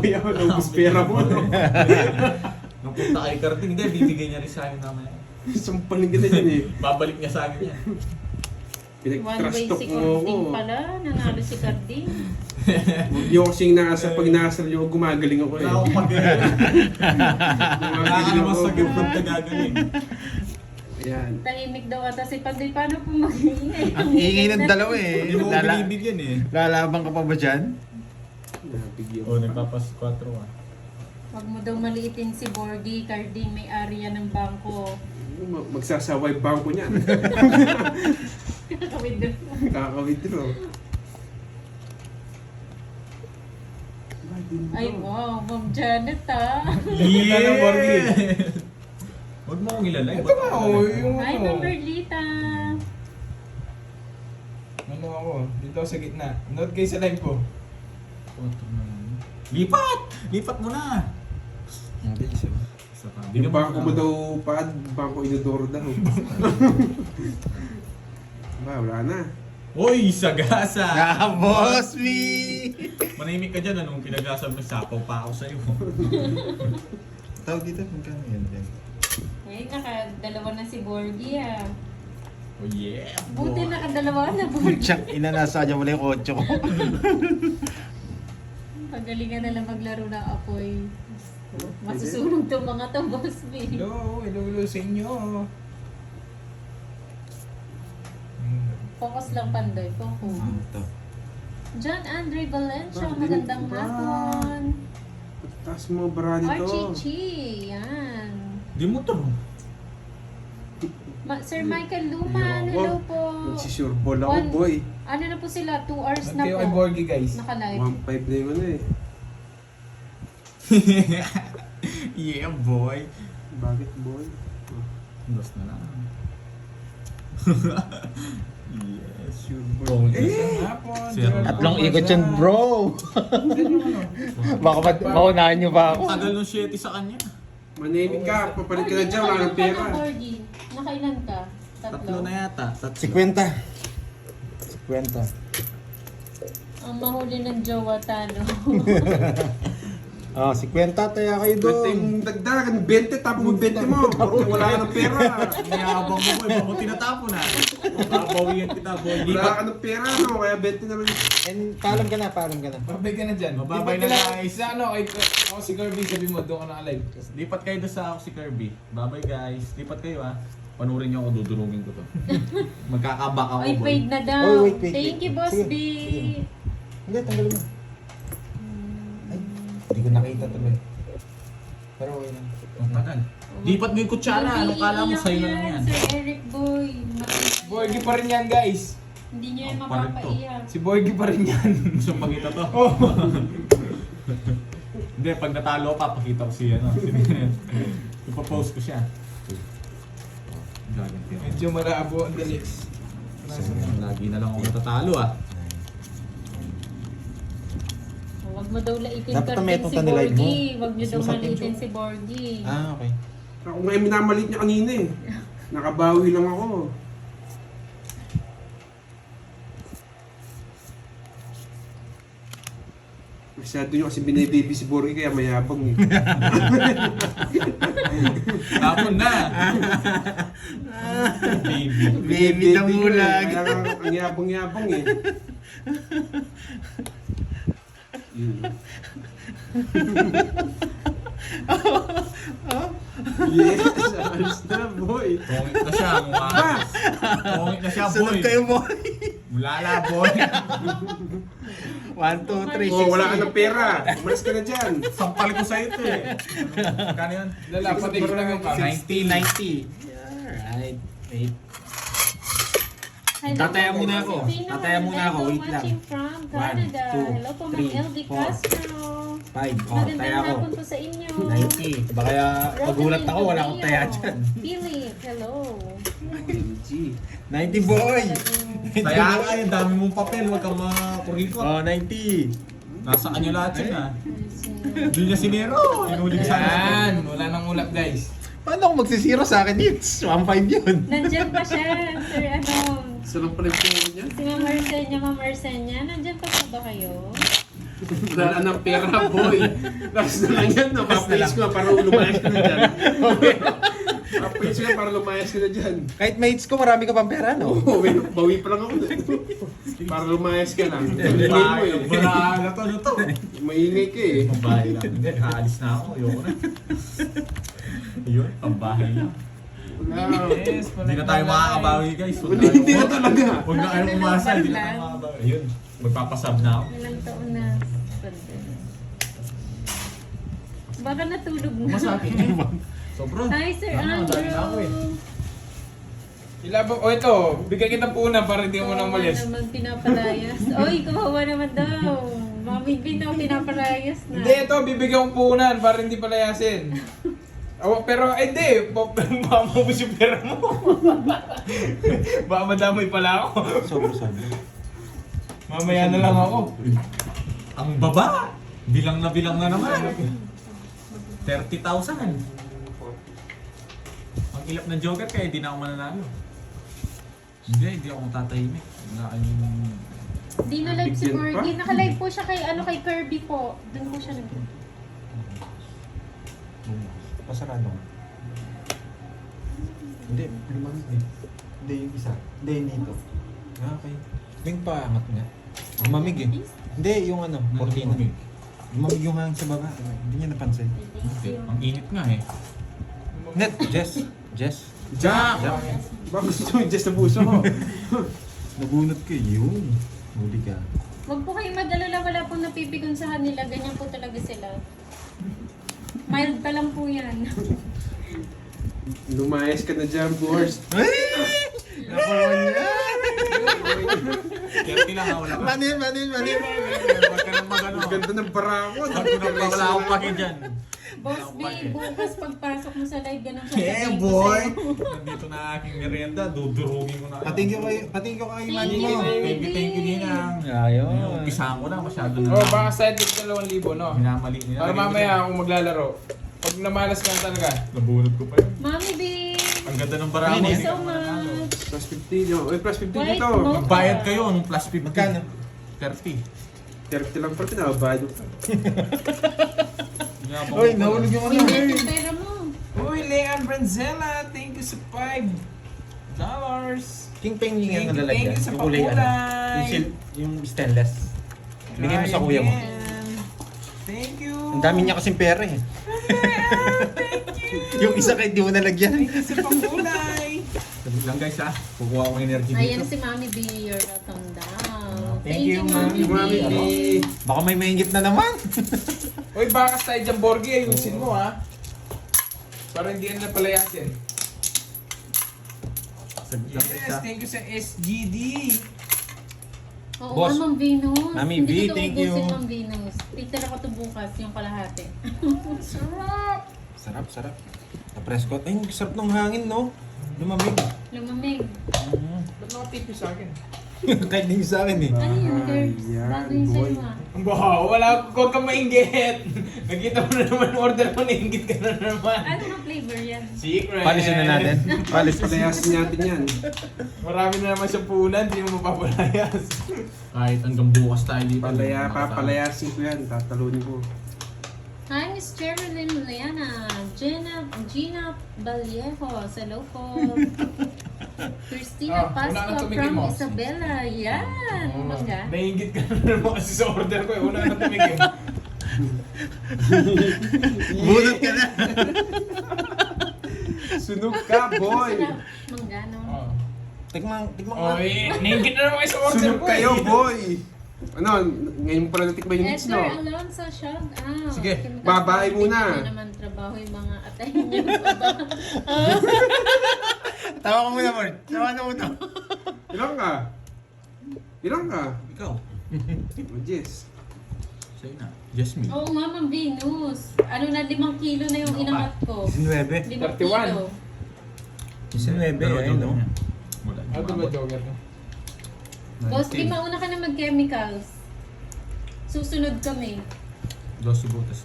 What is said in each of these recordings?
Kaya naubos pera mo. Nung punta kay Carding, hindi, bibigay niya rin sa akin mamaya. Sampaling kita dyan eh. Babalik niya sa akin yan. One way Pinag-trust talk si mo ako. Carding pala. Nanalo si Carding. Huwag niyo kasing nasa pag nasal niyo, gumagaling ako eh. Wala akong pag-galing. Wala ka Gumagaling naman ako. sa gipod na gagaling. Ayan. Tahimik daw ata si Panday. Paano po mag-iingay? Ang ingay ng dalawa eh. Hindi mo ko binibigyan eh. Lalabang ka pa ba dyan? Nabigyan Oo, nagpapas 4 ah. Huwag mo daw maliitin si Borgie. Carding may area ng bangko. Magsasaway bangko niyan. Kakawid Kaka-withdraw. Ay wow, Ma'am Janet ah. Yeah! Huwag mo akong ilalay. Ito nga, oh, yung Hi ano. Ma'am Berlita. Ano ako, dito ako sa gitna. Note kayo sa live ko. Lipat! Lipat mo na! Hindi, isa. Isa pa. Yung bangko mo daw pad, bangko inodoro daw. Ba, wala na. Uy, sagasa! Ah, boss me! Manahimik ka dyan, anong pinag-asab ng sapaw pa ako sa'yo. Tawag dito, magkano yan? Eh, nakadalawa na si Borgie ah. Oh yeah! Buti boy. nakadalawa na Borgie. Tsak, inanasa niya mula yung 8 ko. Pagalingan na lang maglaro ng apoy. Masusunog tong mga to, boss B. Hello sa inyo. Focus lang Panday, focus. Ito. John Andre Valencia, Bakit magandang ba? hapon. Taas mo bra nito. Archie, yan. Di mo to. Sir Michael Luman, Ayoko. hello po. Nagsisureball ako, One- boy. Ano na po sila? 2 hours Note na kayo po. kay Borgie guys. Naka-live. 1.5 na yung ano eh. Yeah, boy! Bakit, boy? Lost na lang. Yes, Sure, boy. Isang hapon. Sir. Tatlong ikot yan, bro! Baka maunahan niyo ba ako? Ang tagal nung 7 sa kanya. Manimik ka, papalit ka na dyan, wala ng pera. Borgie, nakailan ka? Tatlo na yata. Tatlo. 50. 50. Ang mahuli ng jowa talo. Oh, 50 taya kayo doon. Pwedeng dagdagan, 20, tapos mo 20 mo. Porque wala ka ng pera. Mayabang mo boy, baka mo tinatapon na. Babawian kita boy. Wala Lipat. ka ng pera, no? Kaya 20 na rin. And paalam ka na, paalam ka na. Babay ka na dyan. Mababay Lipat na, ka guys. Sa ano, ako si Kirby, sabi mo, doon ka naka-live. Lipat kayo doon sa ako si Kirby. Bye-bye guys. Lipat kayo ah. Panurin niyo ako, dudurugin ko to. Magkakabak ako Ay, boy. paid na daw. Oh, wait. Thank you, Boss Sige, B. sige. Hindi, tanggalin mo. Ay, hindi ko nakita tuloy. Pero okay lang. Ang tagal. Lipat mo yung kutsara. Anong kala mo sa'yo na lang yan? Sir Eric Boy. Borgie pa rin yan guys. Hindi niyo yan Ang palit to. mapapaiyak. Si Borgie pa rin yan. Gusto mong pakita to? Oh. Hindi, pag natalo pa, pakita ko siya. No? Ipapost ko siya. Gaganti ako. Medyo marabo ang dalis. Lagi na lang ako natatalo ah. Huwag mo daw laitin Dapat Carding may itong si tanilay mo. Borgie. Huwag niyo Mas daw masarap yung malitin show. si Borgie. Ah, okay. Ako nga yung minamalit niya kanina eh. Nakabawi lang ako. Masyado nyo kasi binibaby si Borgie kaya mayabang eh. Tapon na! Baby. Baby na ko eh. mulag. Kaya nga, ang yabang-yabang eh. Yun. Yes, ayos na boy. Pongit na siya, mukha. Pongit na siya, boy. Sunod kayo, boy. Mulala, boy. 1, 2, 3, Oh, wala ka ng pera. Umalis ka na dyan. Sampal ko sa'yo ito eh. Kano yun? Lalapatin ko lang yung camera. 90. Alright. Wait. Hello Tataya po, muna ako. Josefina Tataya muna ako. Orlando Wait lang. watching from 1, Canada. 2, Hello po, Ma'am 3, LD 4, Castro. 5. Oh, Magandang taya ako. hapon po sa inyo. 90. Baka magulat ako, wala akong taya dyan. Philip, hello. OMG. 90, boy. Kaya ka yung dami mong papel, huwag kang makurikot. Oh, 90. Nasa kanya lahat yun ah. Hindi niya sinero. Inulig sa Yan, wala nang ulap guys. Paano ako magsisiro sa akin hits? 1.5 yun. Nandyan pa siya, Sir ano, Sarap pala yung phone niya. si Ma'am Arsenia, Ma'am Arsenia. Nandyan pa po ba kayo? Wala ng pera, boy. Tapos na lang yan, napapalis ko para lumayas ka na dyan. Napapalis ko para lumayas ka na dyan. Kahit mates ko, marami ka pang pera, no? Oo, bawi pa lang ako. Para lumayas ka lang. Tingin mo eh. Wala na to. Maingay ka eh. Pambahay lang. Hindi, aalis na ako. Ayoko na. Yun, pambahay lang. Wala. Yes, Hindi na tayo makakabawi guys. Hindi na talaga. Huwag na kayo umasa. Hindi na tayo makakabawi. Ayun, magpapasab na ako. Ilang taon na. Baka natulog na. Masakit. Sobrang. Hi, Sir Ano, Andrew. dahil na ako eh. Ilabang, ito, bigay kitang punan para hindi mo na Kawawa umalis. naman pinapalayas. Oy, kawawa naman daw. Mami Bin daw pinapalayas na. Hindi, ito, bibigyan kong punan para hindi palayasin. Pero hindi, baka maubos yung pera mo. Baka madamay pala ako. Sobra-sobra. Mamaya na lang ako. Ang baba! Bilang na naman. 30,000. Ang ilap ng Joker kaya hindi na ako mananalo. Hindi ako matatahimik. Wala kayong... Di na live si Bigyan pa? Fergie. Naka-live po siya kay Kirby po. Doon po siya nag... Pasarado ka. Hindi, lumamig eh. Hindi yung isa. Hindi yung dito. Ah, okay. Yung paangat nga. Lumamig eh. Hindi, yung ano, cortina. Lumamig yung hangin sa baba. Hindi niya napansin. Ang init nga eh. Net, Jess. Jess. Jack! Baka gusto yung just na puso ko. Nabunot ko yun. Huli ka. Huwag po kayong mag-alala. Wala pong napipigon sa kanila. Ganyan po talaga sila. Mild pa lang po yan. Lumayas ka na dyan, boss. Nakuha niya! 30 lang wala ka. Manil! Huwag ka nang magano. Ang ganda ng barakot. Wala akong pake dyan. Boss B, bukas pagpasok mo sa live, ganun siya Yeah, sabihin ko boy! sa'yo. Nandito na aking merienda. Dudurugin ko na. Patingin ko kayo Thank money you, mo. Thank you din ang... Ayun. Umpisahan ko na masyado na. Oh, baka side with 2,000, no? Minamali nila. Para mamaya ako maglalaro. Pag namalas ka na talaga. Nabunod ko pa yun. Mami B, Ang ganda ng barako. thank you eh. so much. Plus 15 yun. Uy, plus 15 White dito. mocha. Magbayad kayo ng plus 50. Magkano? 30. 30 lang pala pinababayad mo. Uy, nahulog yung ano. Hindi yung pera mo. Uy, Leon Branzella, thank you sa $5. King Peng yung ano Thank lalagyan. you sa Yung kulay ano. pakulay. Yung stainless. Bigay mo sa kuya mo. Thank you. Ang dami niya kasing pera eh. Yung isa kahit di mo nalagyan. Thank you sa pakulay. Sabi lang guys ha. Kukuha akong energy Ayan dito. si Mami B, you're welcome daw. Thank you, Mami Mami B. B. Baka may maingit na naman. Uy, baka tayo dyan, Borgie, ayusin mo ha. Para hindi yan napalayasin. Yes, thank you sa SGD. Oo, Boss. Ma'am Venus. Mami B, Hindi ko thank ubusin, you. Ma'am Venus. Titira ko ito bukas, yung kalahati. Sarap! Sarap. Na-press ko. Ay, ang sarap ng hangin, no? Lumamig. Lumamig. Ba't nakatipi sa akin? Kahit din sa akin eh. Ano yun, Curbs? Ayan, Bago yung boy. sa'yo ah. Wow, huwag kang mainggit. Nakita mo na naman order mo, nainggit ka na naman. Ano ang flavor yan? Secret. Palisin na natin. Palayasin natin yan. Marami na naman siyang punan, hindi mo mapapalayas. Kahit hanggang bukas tayo dito. Papalayasin ko yan. Tatalunin ko. Hi, Miss Sherilyn Liana. Gina Vallejo. Hello po. Christina Ah, una Pascua kang tumigil from mo. Isabela. Yan. Mangga. Nainggit ka na naman kasi sa order ko. Una na tumigil. Bunot ka na. Sunog ka, boy! Mangga, no? Oh. Tikmang nga. Oy, nainggit na naman kayo sa order Sunog ko. kayo, eh. boy! Ano, ngayon mo pala natikman yung hits, no? Edgar Alonso, shout out. Sige, Kim babae Castillo, muna. hindi na naman trabaho yung mga atay niyo. Tawa ka muna, Mort. Tawa na muna. Ilang ka? Ilang ka? Ikaw. Oh, Jess. Sa'yo na. Jasmine. Oo nga, Ma'am Venus. Ano na, 5 kilo na yung inangat ko. 19. 5 31. kilo. 19, Dalawa ayun, joker no? niya. Wala. Ano ba joker ko? Boss, di mauna ka na mag-chemicals. Susunod kami. 12 butas.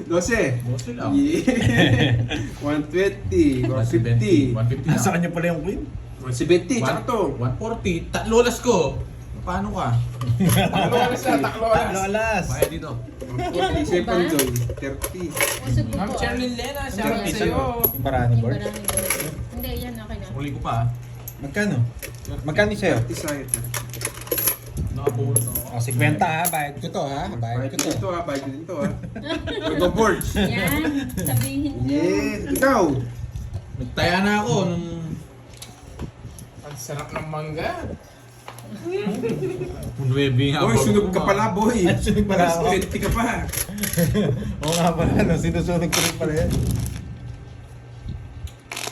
12. 12 lang. Yeah. 120. 150. 150 Nasa lang. kanya pala yung queen. 170. Tsaka to. 140. Tatlo las ko. paano ka? Taklo alas na, taklo alas. alas. Bayad dito. 40 seconds doon. 30. Usog ko Ma'am po. Charlene Lena, shout out Yes. sa'yo. Yung barani Yung board. barangay board. Hindi, yan okay na. Uli ko pa ah. Magkano? Magkano sa'yo? 30 sa'yo. Nakabunod ako. O, 50 ha. Bayad ko to ha. Bayad Bayad ko ko to. dito ha, bayad ko dito ha. Go boards. Yan, sabihin nyo. Yes, ikaw. Nagtaya na ako nung... Ang sarap ng mangga. Nuebe nga. Boy, sunog ka pala, boy. Sunog pala ako. 20 ka pa. Oo nga pala, no? Sinusunog ko rin pala yan.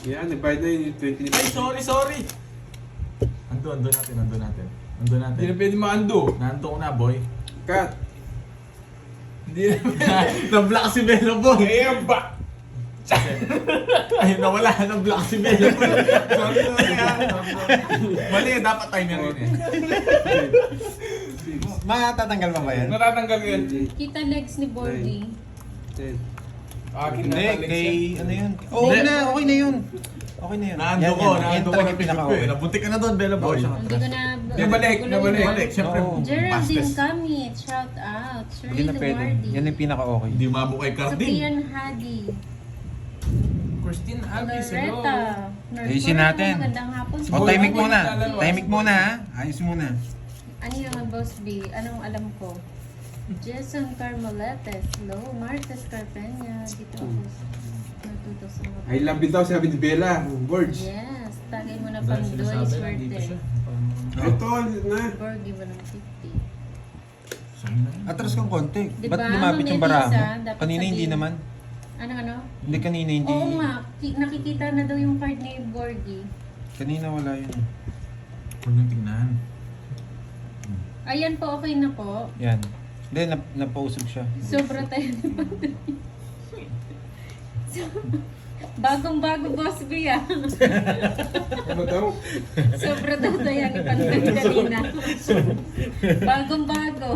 Yan, nagbayad na yung 20 Ay, sorry. Ando natin. Hindi na pwede maando. Nando ko na, boy. Cut. Hindi na. Na-block si Belo, boy. Ayan ba? Ay, nawala. Na-block si Belo, boy. Sorry ah. Mali, dapat timer yun eh. Matatanggal pa ba yan? Natatanggal ko yan. Kita legs ni Bordy. 10. Akin Hindi, na kay ano yun? Okay na yun. Okay na yun. Nando ko yan na talaga pinaka pinaka-okay. Nabuntik ka na doon, Belo, boy. Hindi ko na... Nabalik. Siyempre, Oo. Geraldine pastes. Kamit, shout out. Hindi na Shirley pwede. Duardi. Yan yung pinaka-okay. Hindi mabuk kay Cardin. Sofian Hadi. Christine Alvis, hello. Loretta. Ayusin natin. Magandang hapon. O, timing muna. Timing muna ha. Ayos muna. Ano yung Boss B? Anong alam ko? Jason Carmeletes. Hello. Martes Carpena. Dito ako natuto sa mga... I love you daw, sabi ni Bella. Boards. Yes. Tagay mo na Dahil pang sinasabi, Doy nandito Swerte. siya. Ito, na. Borgi mo ng 50. Saan na yun? Atras kang konti. Diba, Ba't lumapit Ma'am yung bara mo? Elisa, dapat Kanina hindi sabihin. naman. Ano? Hindi kanina hindi. Oo nga. Nakikita na daw yung card ni Borgi. Kanina wala yun. Huwag niyong tingnan. Ayan po, okay na po. Yan. Hindi, napausog siya. Sobra tayo ni Pandoy. Bagong-bago Boss B ah. Ano daw? Sobra daw tayo ni Pandoy kanina. Bagong-bago.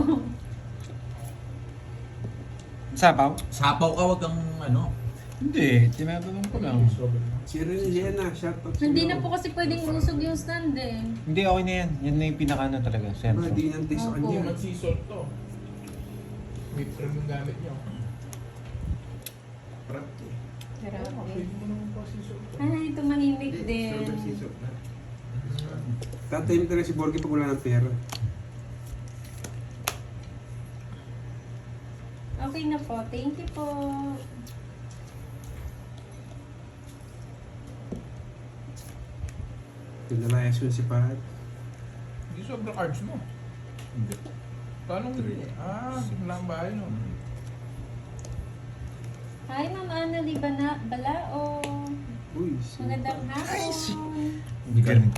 Sapaw? Sapaw ka, wag kang ano. Hindi, tinatanong ko lang. Si Reneliana, shout out Hindi na po kasi pwedeng usog yung stand eh. Hindi, okay na yan. Yan na yung pinaka-ano talaga, sensor. Hindi nante sa Opo. Hindi kanya. mag-sisol to. May trim yung gamit niyo. Grabe. Ay, tumahimik din. Tatahimik talaga si Borgie pag wala ng pera. Okay na po. Thank you po. Pinalayas mo si Pat. Hindi sobra cards mo. Hindi. Paano mo? Wala ang bahay no. Hi, Ma'am Annalie Balao. Uy, Magandang hapon. Hindi ganun.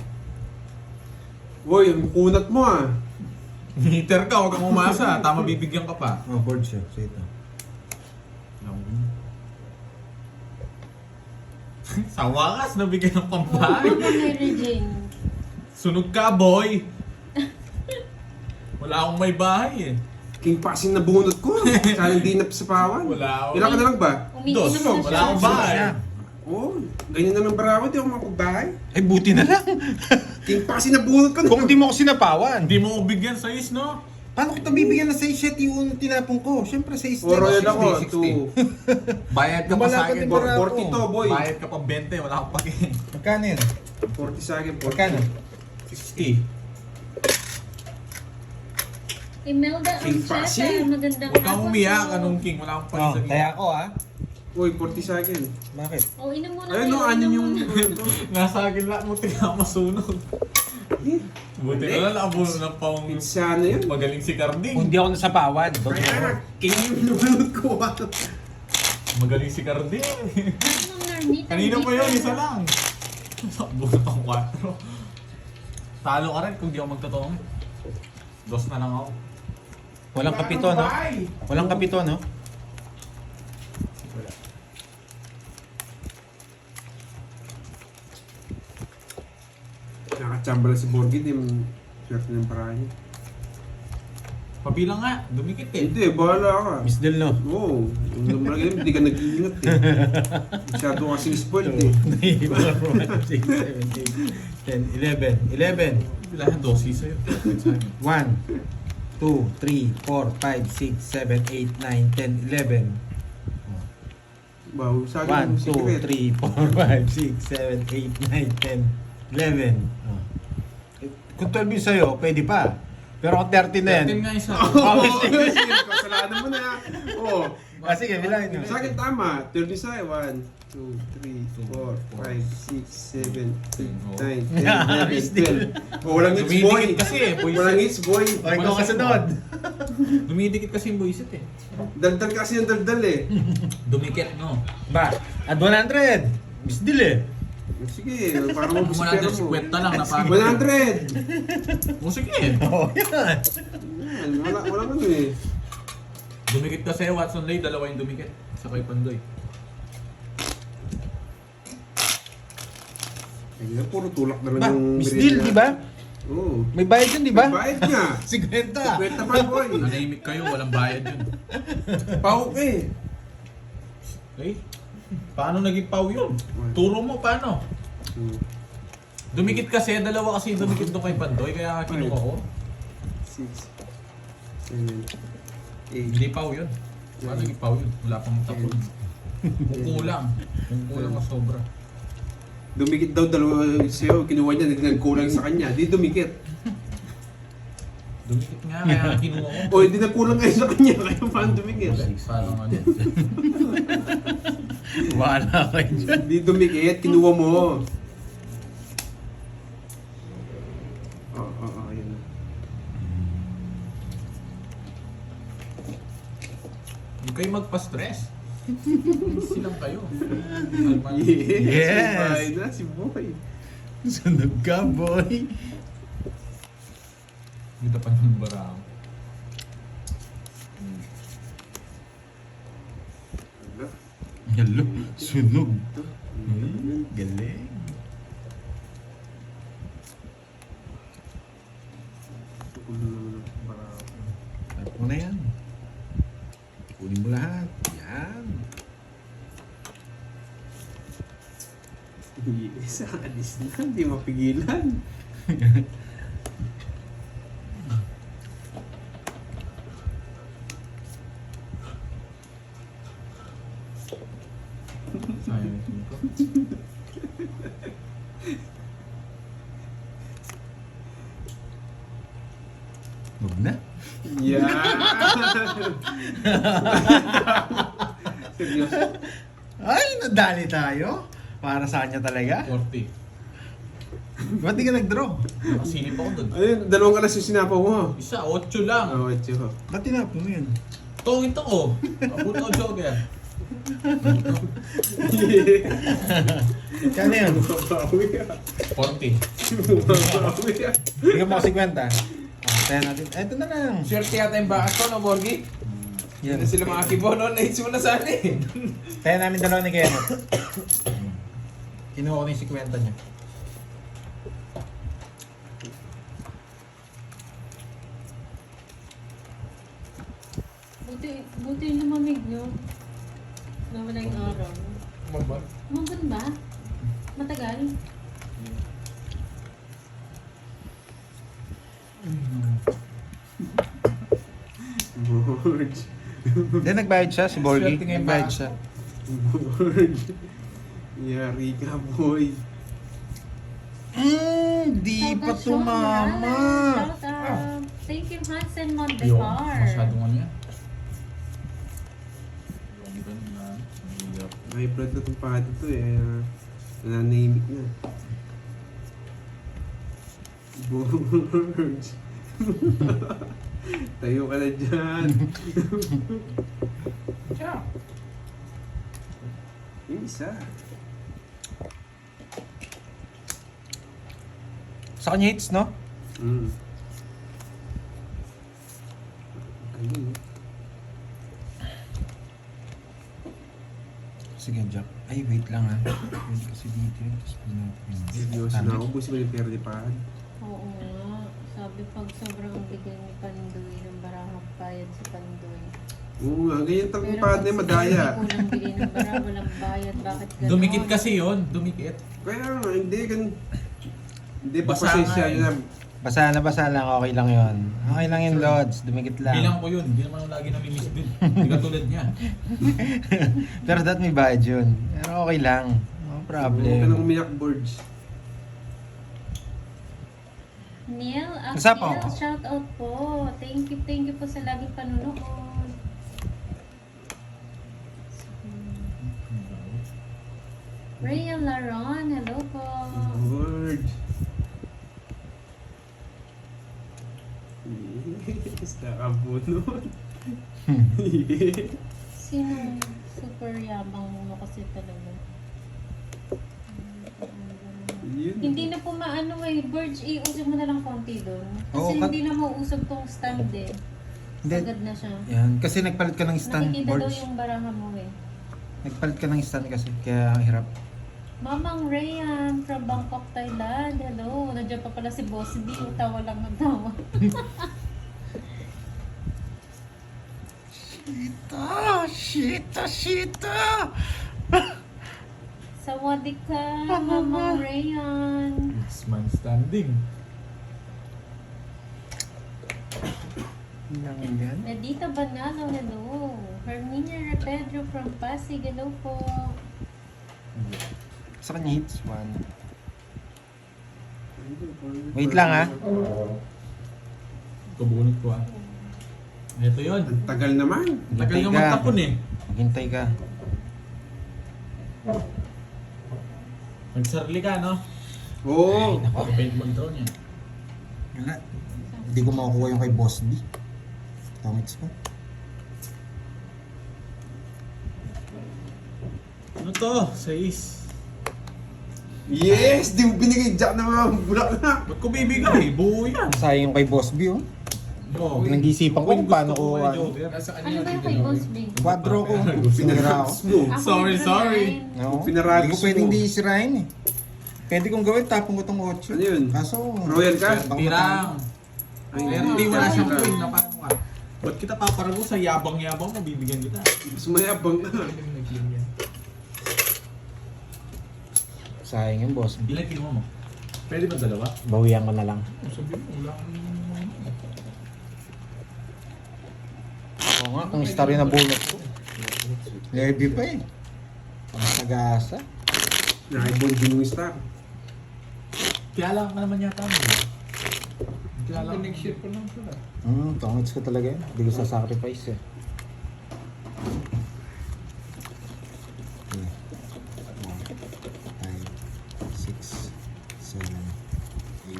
Uy, ang kunat mo ah. Meter ka, huwag kang umasa. Tama, bibigyan ka pa. Oh, board siya. So ito. Sa wakas, nabigyan ng Oo, pambahay. Mary Jane. Sunog ka, boy. Wala akong may bahay eh. King Pasing na bunot ko. Sana hindi napasapawan. Wala ako. Ilan ka na lang ba? Umiinom Dos. na Wala siya. akong bahay. Oo, ganyan na ng Barawa, di ako makapagbahay. Ay, buti na lang. King Pasing na bunot ko. Kung di mo ako sinapawan. Hindi mo ko bigyan sa is, no? Paano kita bibigyan ng 6 set yung unang tinapon ko? Siyempre 6 O, royal ako. 60. Bayad ka pa sa Lumalaban akin. din bara ako. 40 to, boy. Bayad ka pa 20, wala akong pake. Magkano yun? 40 sa akin, 40. Magkano? 60. Imelda King Ancheta. Pasing. Magandang Huwag kang hapon umiyak, po. anong king, wala akong pake Oh, sa kaya ako ah. Uy, 40 sa akin. Bakit? Oh, inom muna Ayun no, kayo, ano inom yung... muna. Nasa akin lahat mo tingnan masunog. Buti na lang nakabuno ng pang Pizza na yun. magaling si Carding. Kung di ako nasapawan. Kaya, king yung nunod ko ah. Magaling si Carding. Ma'am Narnita, Kanina hindi pa yun, po. isa lang. Bunot ang 4. Talo ka rin kung di ako magtotoo. Dos na lang ako. Walang kapito, no? Walang kapito, no? Nakachambala si Borgie, di yung swerte ng parahin. Pabilang nga, dumikit eh. Hindi, bahala ka. Miss Del, no? Oo. Yung naman ngayon, hindi ka nag-iingat eh. Masyado kasing spoiled eh. 2, 3, 4, 5, 6, 7, 8, 10, 11. 11. Bilangan dosis sa'yo. 1, 2, 3, 4, 5, 6, 7, 8, 9, 10, 11. Wow, sa 1, akin yung 2, secret. 3, 4, 5, 6, 7, 8, 9, 10, 11. Oh. Kung 12 yung sa'yo, pwede pa. Pero kung 13 na yan. 13 nga isa. Oo, sige. Kasalanan mo na. Oo. Ah, sige, bilangin nyo. Sa akin tama. 30 sa'yo. 1, 2, 3, 4, 5, 6, 7, 8, 9, 10, 11, 12. Oh, walang hits boy. Dumidikit kasi eh, boy. Walang hits boy. O, ikaw kasunod. Dumidikit kasi yung buisit eh. Daldal kasi yung daldal eh. Dumikit, no? Ba, at 100. Miss Del eh. Sige, para mabus yung pera mo. 150 lang na parang. 100! O sige. Oo, yan. Yan, walang ano eh. Dumikit kasi Watson Lay, dalawa yung dumikit. Sa kay Pandoy. Ay, puro tulak na lang Ba, yung Miss merienda. Del, di ba? Oo. May bayad yun, di ba? Bayad nga. 50. Kwenta pa boy. Manahimik kayo, walang bayad yun. Pahok eh. Eh, paano naging pau yun? Turo mo, paano? Dumikit kasi, dalawa kasi yung dumikit doon kay Pandoy, kaya kinuha ko. 6, 7, 8. Hindi pau yun. Paano naging pau yun? Wala pang tapon. Kukulang. Kukulang ka sobra. Dumikit daw dalawa sa'yo, kinuha niya, hindi nagkulang sa kanya. Di dumikit. Dumikit nga, kaya kinuha ko. O, hindi nagkulang kayo sa kanya, kaya paano dumikit? Paano nga din? Wala kayo dyan. Di dumikit, kinuha mo. Oo, yun. Huwag kayo magpa-stress. Silang kayo. Yes! Yes. Sabay na, si boy. Sunog ka, boy. Dito pa ng barang. Hello, sunog. Galing. Tap mo na yan. Kunin mo lahat. Yan. Yes, alis na, hindi mapigilan. Sayang yung team ko. Huwag na. Yeah! Seryoso? Ay, nadali tayo. Para sa kanya talaga. 40. Ba't di ka nag-draw? Nakasilip ako doon. Ayun, dalawang kalas yung sinapaw mo. Isa, 8 lang. Oo, tiyo. Ba't tinapon mo yun? Tungit ako. Abuto ako joker. Kano yun? Mabawi ah. 40. Mabawi ah. Bigyan mo ko 50. Tayo natin. Eto na lang. Swerte yata yung bakas ko, no, Borgie? Yan. Yan sila mga kibono, na-hits mo na sana eh. Tayo namin dalawa ni Kenneth. Kinuha ko na yung 50 niya. Buti yung lumamig, no? Nawala yung araw. Mabot. Mabot ba? Matagal? Borge. Then nagbayad siya, si Borgie. Swerte nga yung Nagbayad bakas siya. Borge. Yari ka, boy. Di pa Shout out, tumama. Shout out. Thank you, Hansen Yo, Montecar. masyadong ano yan. Yung ganun na. Mahirap. May blood na itong pahati to eh. Nananahimik na. Borge. Tayo ka na dyan. Siya. Yung isa. Sa kanya hits, no? Ayun. Sige, Jack. Ay, wait lang ha. Wait kasi dito yun. Tapos Seryoso na ako. Busi mo yung pera di pahan. Oo nga. Sabi pag sobrang bigay ni Pandoy ng baraha bayad si Pandoy. Oo nga, ganyan Pero takong pag padre, madaya. sinabi ko lang bigay ng baraha, walang bayad. Bakit gano'n? Dumikit kasi yon, dumikit. Kaya nga, hindi hindi pa Basa pasensya nga eh. yun na. Basa lang, okay lang yun. Okay lang yun, Lods. Dumikit lang. Bilang ko yun, hindi naman lagi namimiss din. Hindi katulad niya. Pero that may bayad yun. Pero okay lang. No Huwag ka nang problem. umiyak, Borge. Neil What's up, Akil, oh? shout out po. Thank you po sa laging panunood. Rhea Laron, hello po. Borge. Yes, nakabunod. Sino super yabang mo kasi talaga? Yun. Hindi na po maano eh. Burge, iusog mo na lang konti doon. Oo, Kasi kat- hindi na mauusog tong stand eh. Hindi. Sagad na siya. Yan. Kasi nagpalit ka ng stand, Nakikita daw Borge. yung baraha mo eh. Nagpalit ka ng stand kasi. Kaya ang hirap. Mamang Rayan from Bangkok, Thailand. Hello. Nandiyan pa pala si Boss B. Tawa lang ng tawa. Shita! Sawadee ka, Mamang Rayan. Last man standing. Lang yan. Edita Banalo, hello. Herminia Repedro from Pasig, hello po. Sa kanya hits, one. Wait lang, ha? Kabunot ko ah. Ito yun. Ang tagal naman. Tagal Hintay nga ka. magtapon eh. Maghintay ka. Nagsarli ka no? Oo. Paint mo drone yan. Wala. Hindi ko makukuha yung kay Boss B. Tamits pa. Ano to? 6. Yes! Di mo binigay Jack na mga bulaklak. Ba't ko bibigay? Buo yan. Sayang yung kay Boss B, oh. Oh, Pinag-isipan ko kung paano ko, ano. Nasa Ano ba yung kay Boss B? Quadro ko. Sinira ako. Pinarabs mo. Ako Sorry, yung sorry. nine. No, Pinarabis hindi ko pwedeng mo. di isirain eh. Pwede kong gawin, tapong ko tong 8. Ano yun? Kaso, Royal ka? Tirang. Ay, Hindi wala Ay, siyang ay. point na paano ka. Ba't kita paparago sa yabang-yabang mo, bibigyan kita. Mas mayabang ka. sayang yung Boss B. Ilan kinuha mo? Pwede ba dalawa? Bawian ko na lang. Sabi mo, wala kang... Oo nga, kung star yung nabunot ko. Levy pa eh. Pang-sagasa. Nakibonding mo yung star. Kilala ka naman yata mo. Kilala ka. Next year ko lang sila. Tongits ko talaga yun. Hindi ko sasacrifice eh. Okay. 1, 5, 6, 7, 8,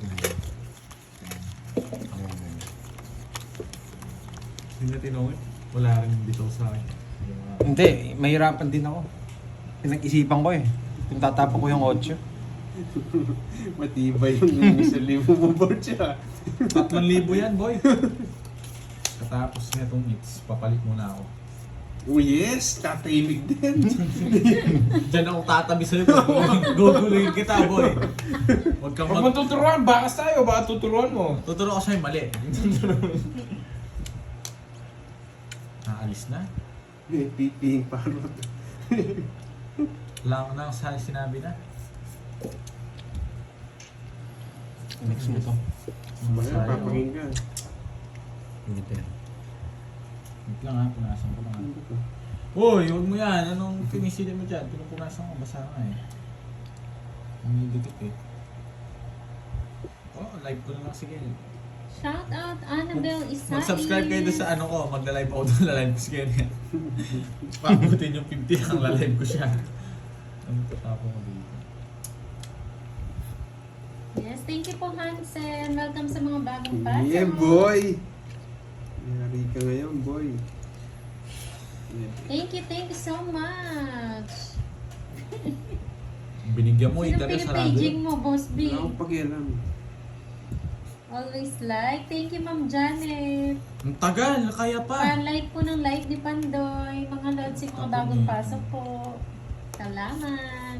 9, 10, 11. Hindi na tinawin. Wala rin dito sa akin. Hindi, mahirapan din ako. Pinag-isipan ko eh. Kung tatapon ko yung 8. Matibay yung 1,000 mo board siya. 3,000 yan, boy. Katapos na itong hits, papalit muna ako. Oh yes! Tatahimik din. Diyan ako tatabi sa'yo. Guguluhin kita, boy. Huwag kang Huwag mo tuturuan, bakas tayo, baka tuturuan mo. Tuturo ko sa'yo mali. Naalis na. Piping parot. Wala ko na sa sinabi na. Next mo to. Baka papakinggan. Hindi pero. Wait lang ha, punasan ko lang ha. Uy, huwag mo yan. Anong pinisili mo dyan? Pinupunasan ko, basa nga eh. Umidikit eh. Oh, live ko na lang sige. Shout out Annabelle Isais. Mag-subscribe kayo doon sa ano ko, magla-live ako doon, la-live ko siya niya. Pabutin yung 50 ang la-live ko siya. Ano ito tapo ko dito? Yes, thank you po Hansen. Welcome sa mga bagong pasok. Yeah boy! Yari ka ngayon boy. Thank you so much. Binigyan mo, Sino internet sarado. pinipaging mo, Boss B? Wala akong pakialam. Always like. Thank you, Ma'am Janet. Ang tagal, kaya pa. Pa-like po ng live ni Pandoy. Mga lods, yung mga bagong pasok po. Salamat.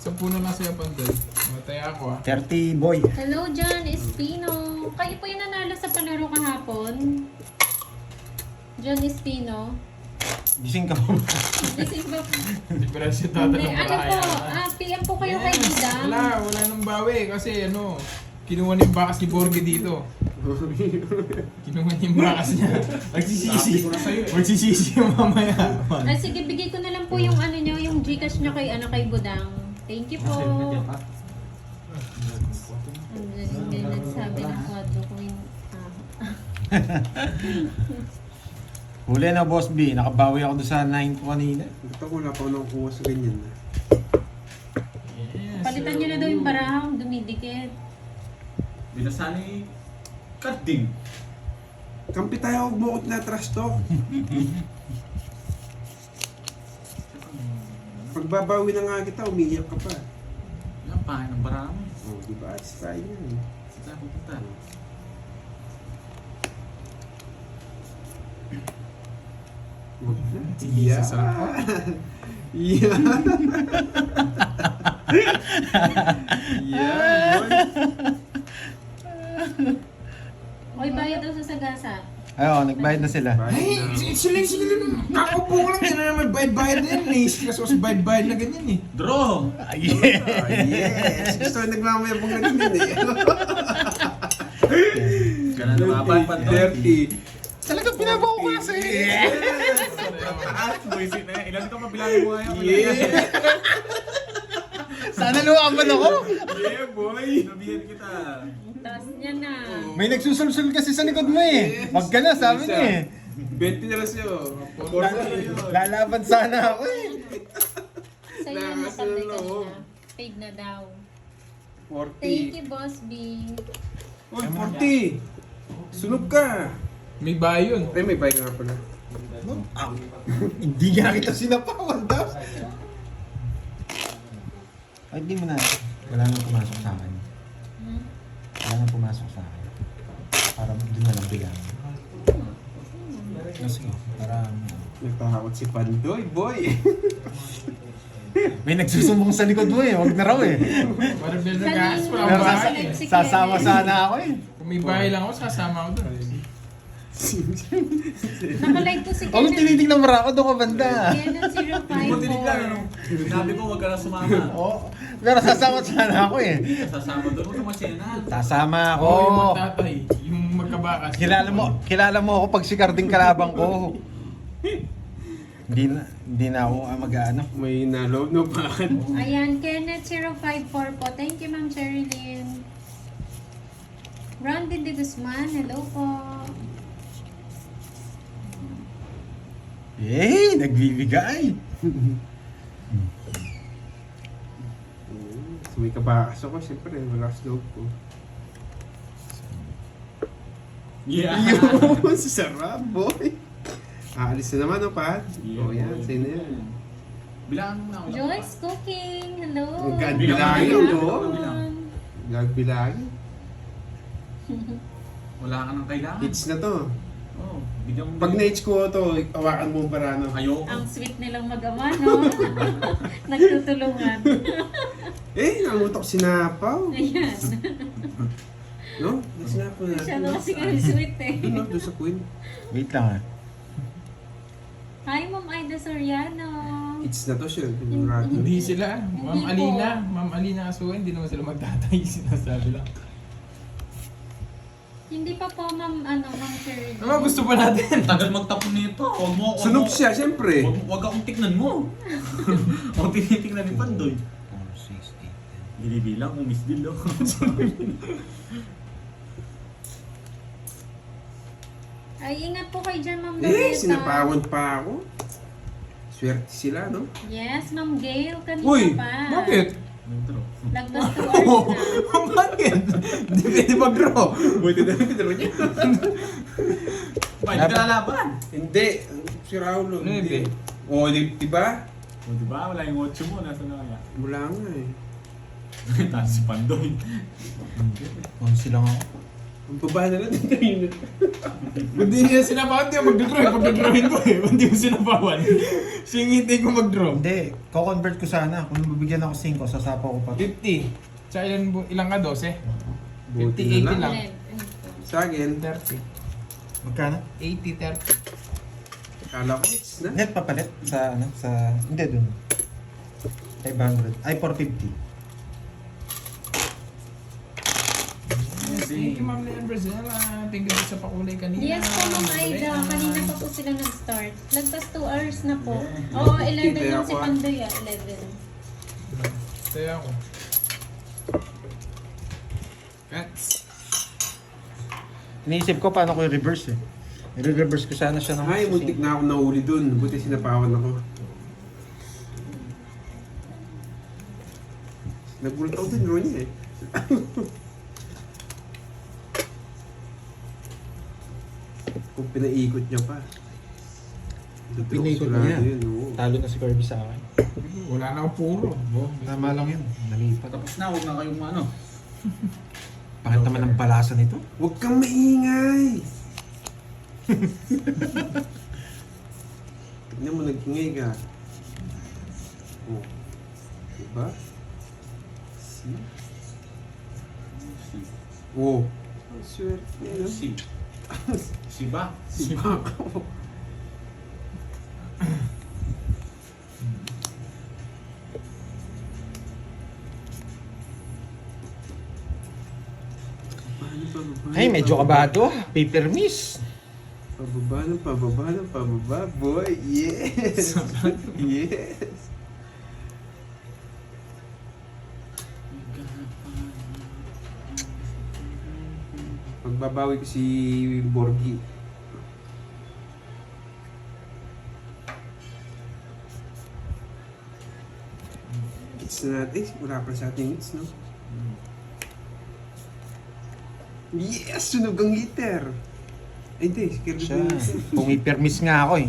Sa puno lang sa'yo, Pandoy. Matay ako, ah. 30 boy. Hello, John Espino. Kayo po yung nanalo sa palaro kahapon. John Espino. Gising ka po. Gising ba po? Hindi pa rin si Tata Hindi, ng ano po, baraya. PM po kayo kay Bidang. Wala nang bawi kasi ano, kinuha niya yung bakas ni Borge dito. Kinuha niya yung bakas niya. Magsisisi. Magsisisi yung mamaya. Ay, sige, bigay ko na lang po yung ano nyo, yung Gcash nyo kay, kay Budang. Thank you po. Hindi nagsabi ng kwadro ko yung... Huli na, Boss B. Nakabawi ako doon sa 9 ko kanina. Ito ko wala pa ako nakukuha sa ganyan. Yes, Palitan nyo na daw yung barahang, dumidikit. Binasani carding. Kampi tayo, huwag mo ako tinatrash talk. Pagbabawi na nga kita, umiiyak ka pa. Yan, pahay ng barang. Oh, di ba? Try yan. Saan pupunta? Huwag na. Yeah. Yeah. Yeah, boy. Oy, bayad daw sa sagasa. Ayun, nagbayad na sila. Ay, sila kakaupo ko lang. Yan na naman bayad-bayad na yan. Nais-stress ko sa bayad-bayad na ganyan eh. Draw! Ah, yes! Gusto yung nagmamayabang na ganyan eh. Ganun naman, Pandoy. 30. Talagang pinabaw ko kasi. Taas, buisit na yan. Ilan ka mabilangin mo ngayon? Yeah! Sana luwaban ako. Yeah, boy! Sabihin kita. Taas niya na. May nagsusulsul kasi sa likod mo eh. Wag ka na, sabi niya eh. 20 na lang sa'yo. 40. Lalaban sana ako eh. Sa'yo yung napantay kanina. Paid na daw. 40. Thank you, Boss B. Uy, 40! Sunog ka! May bayo yun. Ay, may bike nga pala. Hindi nga kita sinapawan daw. Ay, di mo na. Wala nang pumasok sa akin. Hmm? Wala nang pumasok sa akin. Para doon na lang bigyan. Sige, para... Nagtakot si Pandoy, boy! May nagsusumbong sa likod mo eh. Wag na raw eh. Parang bill na gas. Kanina, Walang bahay sasakit eh. si Sasama Kenneth. sana ako eh. Kung may bahay lang ako, sasama ako doon. Nakalive po si Huwag Kenneth. tinitignan mo ako doon ka banda. Kenneth Buti ka, ano? 054. Sinabi ko, huwag ka na sumama. Oo. Pero sasama sana ako eh. Sasama doon mo tumasena. Sasama ako. Oo, yung magtatay. Yung magkabakas. Kilala mo ako pag si Carding kalabang ko. Hindi na ako mag-ano. May naload no pa. Ayan, Kenneth 054 po. Thank you, Ma'am Sherilyn. Randy de Guzman, hello po. Eh, nagbibigay. May kabakas ako, siyempre, malakas loob ko. Yeah. Yun, sarap, boy! Aalis na naman, no, Pat? Yeah, Oh, yan, boy. sa'yo na yan. Bilangan mo na ako. Joyce Cooking, hello. Ang ganda bilangin, bilangin, no? Ayan. Nagbilangin. Wala ka nang kailangan. Hits na to. Oo, bigyan mo. Pag na-hits ko to, hawakan mo ang parano. Ayoko. Ang sweet nilang mag-ama, no? Nagtutulungan. Eh, nangutok sinapaw. Ayan. No? Sinapaw natin. Siya na kasi kami sweet eh. Doon, no? Doon sa Queen. Wait lang ah. Hi, Ma'am Aida Soriano. Hits na to siya. Sigurado. Hindi sila. Ma'am Hindi po. Alina. Ma'am Alina Asuwa, hindi naman sila magtatay. Sinasabi lang. Hindi pa po, Ma'am Shirley. Ano gusto pa natin? Tagal magtapon nito. Huwag mo. Sunog siya, siyempre. Huwag akong tignan mo. Huwag tinitignan ni Pandoy. 4, 6, 8, Binibilang kung miss deal. Ay, ingat po kayo dyan, Ma'am Eh, Loretta. sinapawan pa ako. Swerte sila, no? Yes, Ma'am Gail, kanina Uy, pa. Bakit? Lagpas 2 hours na. Bakit? Hindi pwede mag-draw. Buti na pinaro niya. Ba, hindi ka lalaban. Hindi. Si Raulo. Ano hindi? Oo, diba? O diba, wala yung 8 mo. Nasa na kaya? Wala nga eh. Taas si Pandoy. 11 lang ako. Ang baba na lang, 3 Hindi niya sinabawan, hindi ako mag-draw. Pag-drawin ko eh, hindi ko sinabawan. Singiti ko mag-draw. Hindi, ko-convert ko sana. Kung bibigyan ako 5, sasapaw ko pa. 50. Tsaka ilan ka, 12? Buti 50, 80 na lang. Sa akin, 30. Magkano? 80, 30. kala ko it's na. Net papalit sa ano, sa hindi dun. 500. Ay 450. Thank you, Ma'am Leon Brazela. Thank you sa pakulay kanina. Yes po, Ma'am Aida. Kanina pa po sila nag-start. Lagpas 2 hours na po. Oo, 11 Kaya lang si ako, Pandoy 11. Kaya ako. Cats. Iniisip ko paano ko i-reverse eh. I-reverse ko sana siya ng Ay, muntik na ako nahuli dun. Buti sinapawan ako. Nagulat ako dun, Ronnie eh. Kung pinaikot niya pa. Pinaikot Sigurado niya. yun, oo. Talo na si Kirby sa akin. Wala na akong puro. Tama lang yun. Nalipat. Tapos na, huwag na kayong ano. Bakit naman ang balasan nito? Huwag kang maingay! Tignan mo, nag-ingay ka. Oh. Diba? See? Oh. Ang swerte. No? Si. Si ba? Si Bak. Ay, medyo kabado ah. Paper miss. Pababa ng pababa, boy. Yes! Yes! Pagbabawi ko si Borgi. Hits na natin. Wala pa sa ating hits, no? Yes! Sunog ang hitter! Ay, hindi. Si Kirby Siya. na yun. Pumiper miss nga ako eh.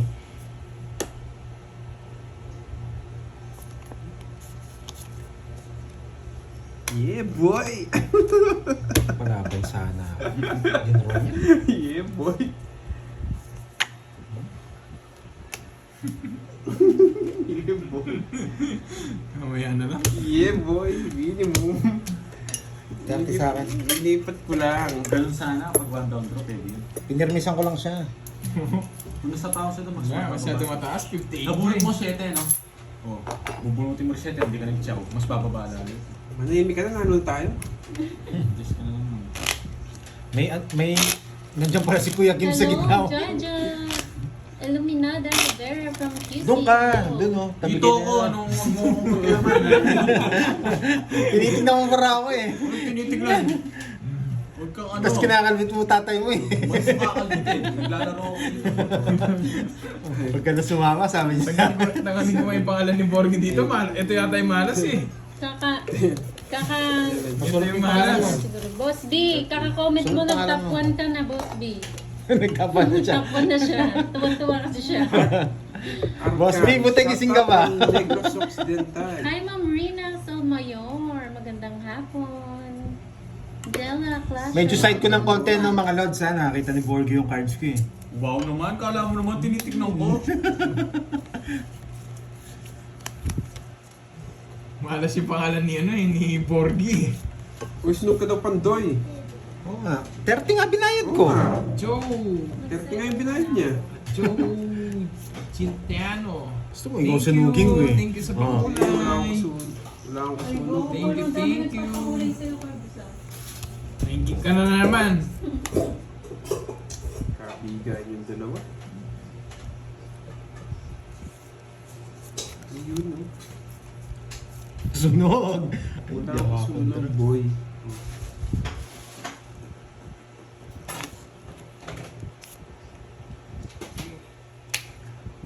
Yeah, boy! Palabay sana ako. Ginro niya. Yeah, boy! Yeah, boy! Mamaya na lang. Yeah, boy! Minimum! Dati sa akin. Lilipat ko lang. Ganun sana, pag one down draw, pwede yun. Pinirmisan ko lang siya. Kung nasa tao siya, mas Wala, masyado bababa. mataas. 58. Nabulot mo 7, no? Oh, bubunutin mo 7, hindi ka nag-chow. Mas bababa lalo. Manahimik ka na, nanalo tayo. Just ka na lang. May nandiyan pala si Kuya Kim sa gitna. Hello, Jaja. Illuminada Rivera from QC. Doon ka, doon oh. Dito ko, anong wag mo akong problemahan. Tinitingnan mo para ako eh. Anong tinitignan? Huwag kang ano. Tapos kinakalbit mo tatay mo eh. Mas makakalbitin. Naglalaro ako dito. Huwag ka na sumama, sabi niya. Tanganin ko yung pangalan ni Borgi dito. Ito yata yung malas eh. Ito yung malas. Siguro. Boss B, kaka-comment mo ng top 1 ka na, Boss B. Nagkapan na siya. Top 1 na siya. Tuwa-tuwa kasi siya. Boss B, buti gising ka ba? Negros Occidental. Hi, Ma'am Rina Somayor. Magandang hapon. Della Clash. Medyo side ko ng konti ng mga lods ha. Nakakita ni Borgie yung cards ko eh. Wow naman, kala mo naman tinitignan ko. Malas yung pangalan ni ni Borgi. Uy, sunod ka daw Pandoy. Oo nga. 30 nga binayad ko. Oo nga. Joe. 30 nga yung binayad niya. Joe Cintiano. Gusto mo, ikaw sunugin ko eh. Thank you sa Oo. Wala akong pakulay. kasunod. Wala akong kasunod. Thank you, thank you. Thank you ka na naman. Kabigan yung dalawa. Ayun, no? Sunog. Wala akong kasunod, boy.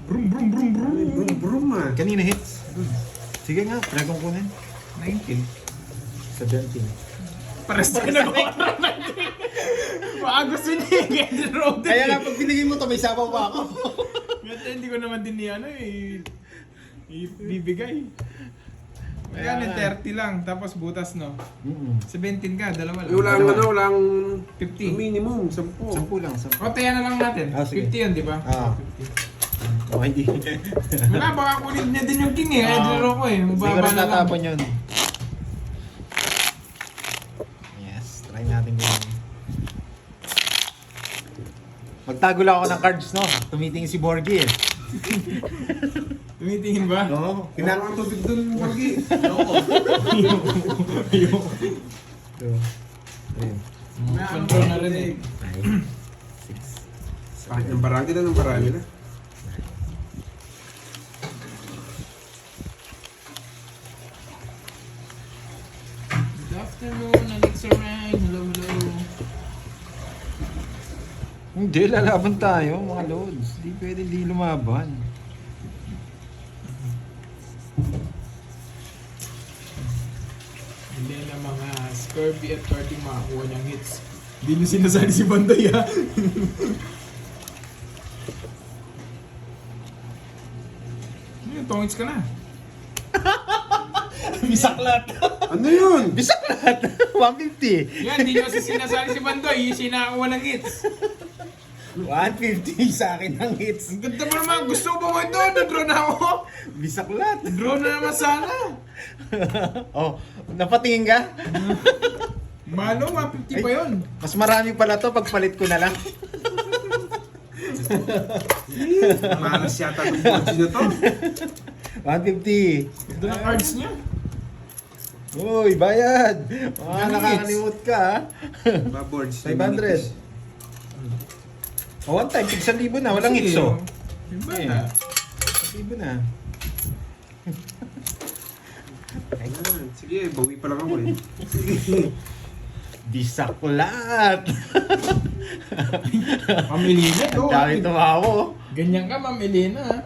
Brum brum brum brum. Ay, brum brum ah. Kanina hits. Sige nga, try kong kunin. 19. 17. Pares tayo na Baka gusto niya yung Gender Road. Kaya nga pag binigay mo to, may sabaw pa ako. Hindi ko naman din ni ibibigay. Kaya 30 lang, tapos butas no. 17 ka, dalawa lang. Walang ano, walang 50. minimum, 10. 10 lang, 10. O, tayan na lang natin. Ah, sige. 50 yun, di ba? Ah. 50. Oh, hindi. Wala, baka kunin niya din yung king eh. Kaya dinaro ko eh. Siguro Mababa na lang. natapon yun. Yes, try natin yun. Magtago lang ako ng cards, no? Tumitingin si Borgie eh. Tumitingin ba? Oo. Kailangan ang tubig doon, Borgie. Ayun. Control na rin eh. 6. Bakit ng barangay na ng barangay na? Good afternoon, Alexa Ryan. Hello, hello. Hindi, lalaban tayo, mga loads. Di pwede di lumaban. Hindi na mga Scurvy at Karting makakuha niyang hits. Hindi na sinasali si Banday ha. Tongits ka na. Bisaklat! Ano yun? Bisaklat! 150! Yan, hindi nyo kasi sinasali si Bandoy. Yung sinakakuha ng hits. 150 sa akin ang hits. Ang ganda mo naman. Gusto ko ba mo ito? Draw na ako. Bisaklat! Draw na naman sana. Oh, napatingin ka? Malo, 150 pa yun. Mas marami pala to pagpalit ko na lang. Malas yata ng Borgie na to. 150. Ito na cards niya. Uy, bayad! Ah, Ganun nakakalimut ka ha. Ba, Borgie? 500. Oh, one time, 1,000 na. Walang Sige, hits oh. Iba Eh. na. 1,000 na. Ayan, sige, bawi pa lang ako eh. Sige. Bisaklat! Mamili na to. Ang dami tumawa oh. Ganyan ka, mamili na.